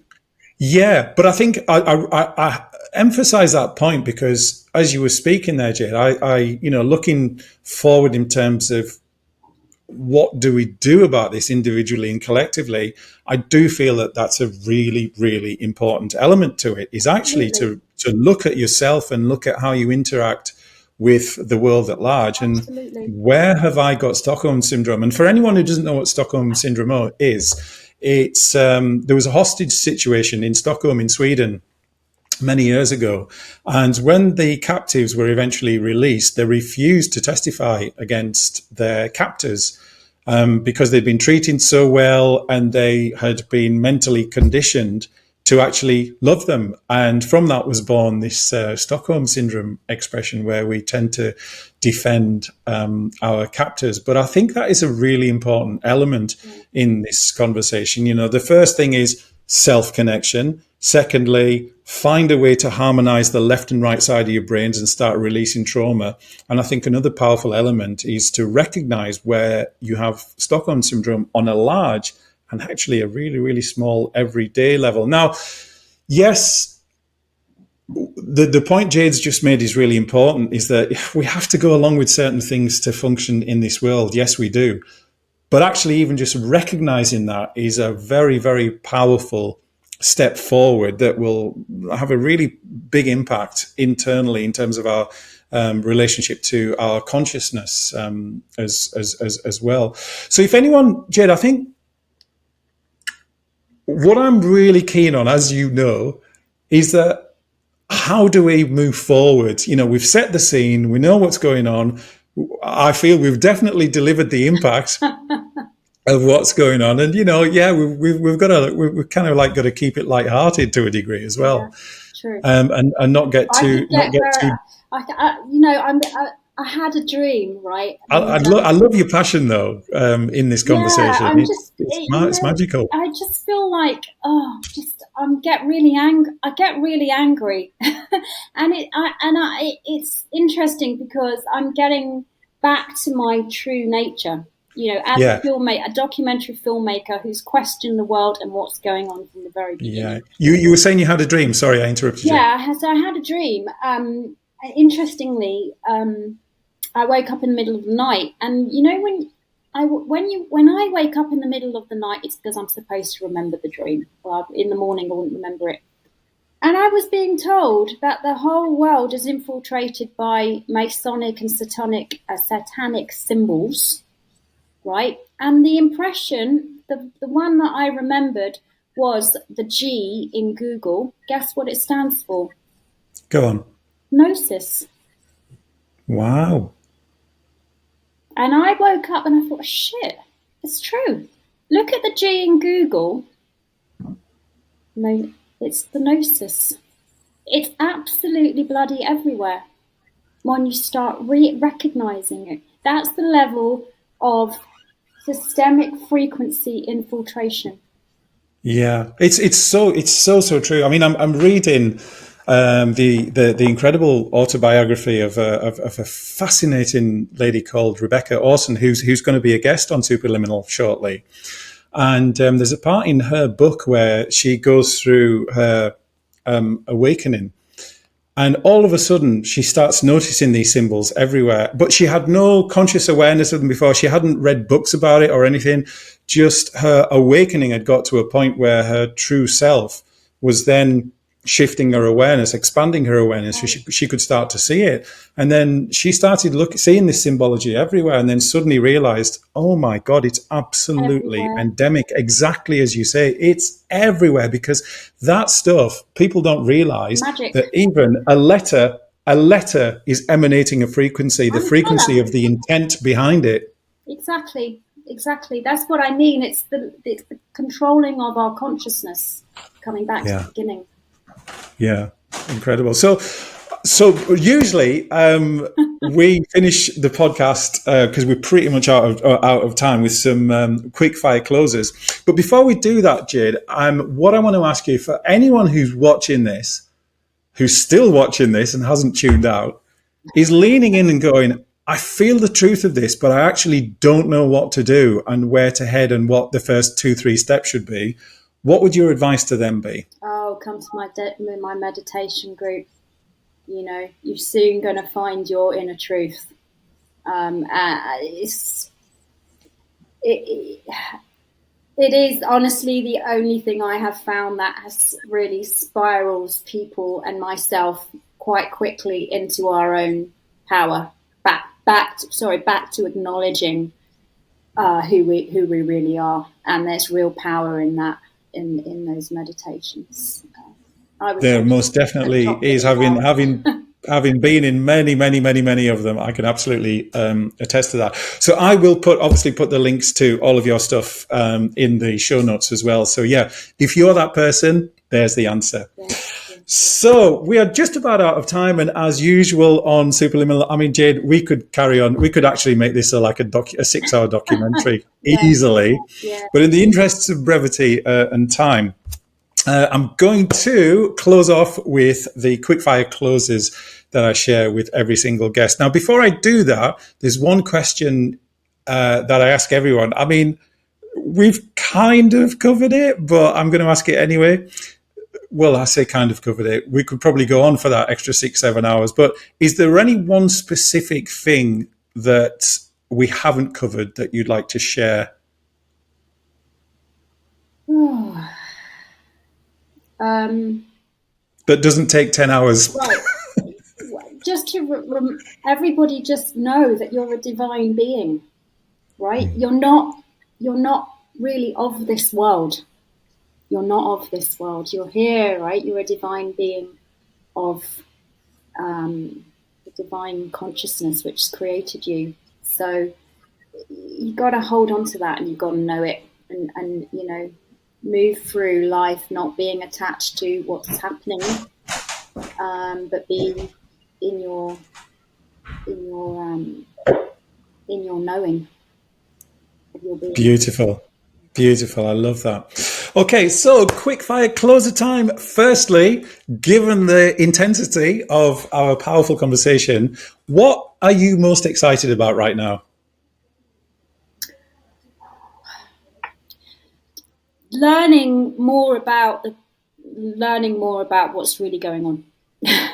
Yeah, but I think I emphasize that point because as you were speaking there, Jade, I looking forward in terms of what do we do about this individually and collectively, I do feel that that's a really, really important element to it, is actually to look at yourself and look at how you interact with the world at large. And where have I got Stockholm Syndrome? And for anyone who doesn't know what Stockholm Syndrome is, it's there was a hostage situation in Stockholm in Sweden many years ago. And when the captives were eventually released, they refused to testify against their captors because they'd been treated so well and they had been mentally conditioned to actually love them. And from that was born this Stockholm Syndrome expression, where we tend to defend our captors. But I think that is a really important element in this conversation. The first thing is self-connection. Secondly, find a way to harmonize the left and right side of your brains and start releasing trauma. And I think another powerful element is to recognize where you have Stockholm Syndrome on a large and actually a really, really small everyday level. Now, yes, the point Jade's just made is really important, is that we have to go along with certain things to function in this world. Yes, we do. But actually, even just recognizing that is a very, very powerful step forward that will have a really big impact internally in terms of our relationship to our consciousness as well. So if anyone, Jade, I think what I'm really keen on, as you know, is that how do we move forward? We've set the scene, we know what's going on. I feel we've definitely delivered the impact of what's going on, and we've kind of like got to keep it lighthearted to a degree as well, true. And not get too. I had a dream, right? I love your passion though in this conversation. It's magical. I just feel like I get really angry, and it's interesting because I'm getting back to my true nature. As a documentary filmmaker who's questioned the world and what's going on from the very beginning. Yeah, you were saying you had a dream. Sorry, I interrupted you. Yeah, so I had a dream. Interestingly, I woke up in the middle of the night, and when I wake up in the middle of the night, it's because I'm supposed to remember the dream. Well, in the morning I wouldn't remember it. And I was being told that the whole world is infiltrated by Masonic and satanic symbols, right? And the impression, the one that I remembered, was the G in Google. Guess what it stands for? Go on. Gnosis. Wow. And I woke up and I thought, shit, it's true. Look at the G in Google. No, it's the gnosis. It's absolutely bloody everywhere when you start recognizing it. That's the level of systemic frequency infiltration. Yeah, it's so true. I mean, I'm reading the incredible autobiography of a fascinating lady called Rebecca Orson, who's going to be a guest on Superliminal shortly. And there's a part in her book where she goes through her awakening. And all of a sudden, she starts noticing these symbols everywhere. But she had no conscious awareness of them before. She hadn't read books about it or anything. Just her awakening had got to a point where her true self was then shifting her awareness, expanding her awareness, so she could start to see it. And then she started seeing this symbology everywhere, and then suddenly realized, oh my God, it's absolutely endemic, exactly as you say. It's everywhere, because that stuff, people don't realize that even a letter is emanating a frequency, the frequency of the intent behind it. Exactly. That's what I mean. It's the controlling of our consciousness, coming back to the beginning. Yeah, incredible. So usually we finish the podcast because we're pretty much out of time with some quick fire closes. But before we do that, Jade, what I want to ask you, for anyone who's watching this, who's still watching this and hasn't tuned out, is leaning in and going, I feel the truth of this, but I actually don't know what to do and where to head and what the first 2-3 steps should be. What would your advice to them be? Oh, come to my meditation group. You know, you're soon going to find your inner truth. It is honestly the only thing I have found that has really spirals people and myself quite quickly into our own power. Back to acknowledging who we really are, and there's real power in that. In those meditations, there most definitely is. Having been in many of them, I can absolutely attest to that. So I will obviously put the links to all of your stuff in the show notes as well. So yeah, if you're that person, there's the answer. So we are just about out of time, and as usual on Superliminal, I mean, Jade, we could carry on. We could actually make this a 6-hour documentary easily. Yeah. But in the interests of brevity and time, I'm going to close off with the quickfire closes that I share with every single guest. Now, before I do that, there's one question that I ask everyone. I mean, we've kind of covered it, but I'm going to ask it anyway. Well, I say kind of covered it. We could probably go on for that extra 6-7 hours. But is there any one specific thing that we haven't covered that you'd like to share? That doesn't take 10 hours. Right. Just to everybody just know that you're a divine being, right? You're not really of this world. You're not of this world. You're here, right? You're a divine being of the divine consciousness which created you. So you got to hold on to that, and you've got to know it, and you know, move through life not being attached to what's happening, but being in your knowing of your being. Beautiful. I love that. Okay, so quick fire closer time. Firstly, given the intensity of our powerful conversation, what are you most excited about right now? Learning more about what's really going on. Yeah.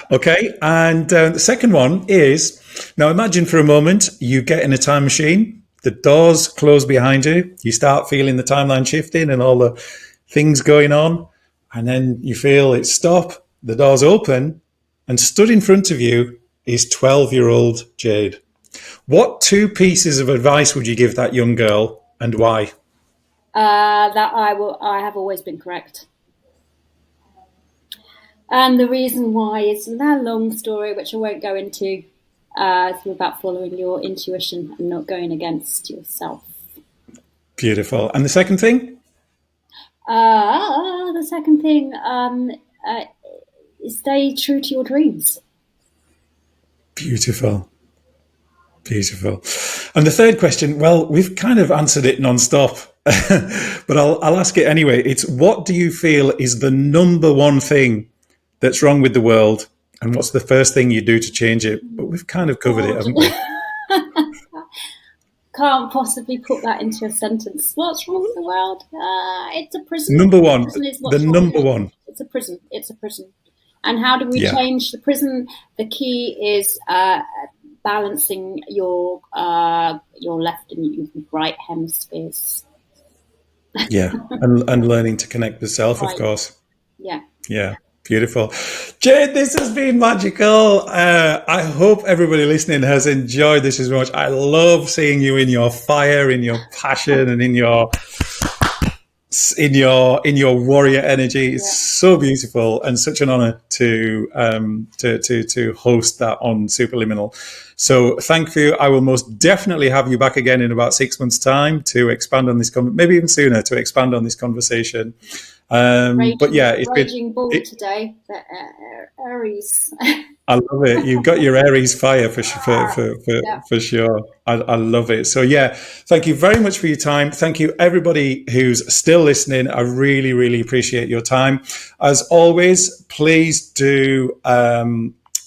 Okay, and the second one is, now imagine for a moment you get in a time machine, the doors close behind you, you start feeling the timeline shifting and all the things going on, and then you feel it stop, the doors open, and stood in front of you is 12-year-old Jade. What 2 pieces of advice would you give that young girl, and why? that I have always been correct. And the reason why is a long story, which I won't go into. It's about following your intuition and not going against yourself. Beautiful. And the second thing? The second thing is stay true to your dreams. Beautiful. Beautiful. And the third question, well, we've kind of answered it non-stop, but I'll ask it anyway. It's, what do you feel is the number one thing that's wrong with the world, and what's the first thing you do to change it? But we've kind of covered it, haven't we? Can't possibly put that into a sentence. What's wrong with the world? It's a prison. Number one. The number one. It's a prison. It's a prison. And how do we change the prison? The key is balancing your left and your right hemispheres. Yeah, and learning to connect with self, of course. Yeah. Yeah. Beautiful. Jade, this has been magical. I hope everybody listening has enjoyed this as much. I love seeing you in your fire, in your passion, and in your warrior energy. It's so beautiful, and such an honor to host that on Superliminal. So thank you. I will most definitely have you back again in about 6 months' time to expand on this, maybe even sooner, to expand on this conversation. But yeah, it's raging bull today, the Aries. I love it. You've got your Aries fire for sure. I love it. So yeah, thank you very much for your time. Thank you everybody who's still listening. I really, really appreciate your time. As always, please do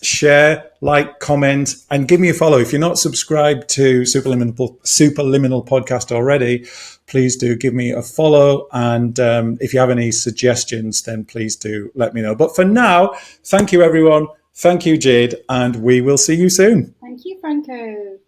share, like, comment, and give me a follow. If you're not subscribed to Superliminal podcast already, please do give me a follow. And if you have any suggestions, then please do let me know. But for now, thank you, everyone. Thank you, Jade, and we will see you soon. Thank you, Franco.